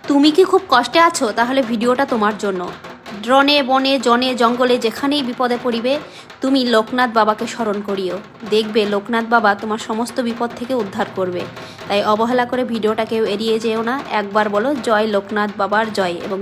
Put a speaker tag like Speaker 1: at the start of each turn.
Speaker 1: তুমি কি খুব কষ্টে আছো? তাহলে ভিডিওটা তোমার জন্য। ড্রনে বনে জনে জঙ্গলে যেখানেই বিপদে পড়িবে, তুমি লোকনাথ বাবাকে স্মরণ করিও। দেখবে লোকনাথ বাবা তোমার সমস্ত বিপদ থেকে উদ্ধার করবে। তাই অবহেলা করে ভিডিওটা কেউ এড়িয়ে যেও না। একবার বলো জয় লোকনাথ বাবার জয়। এবং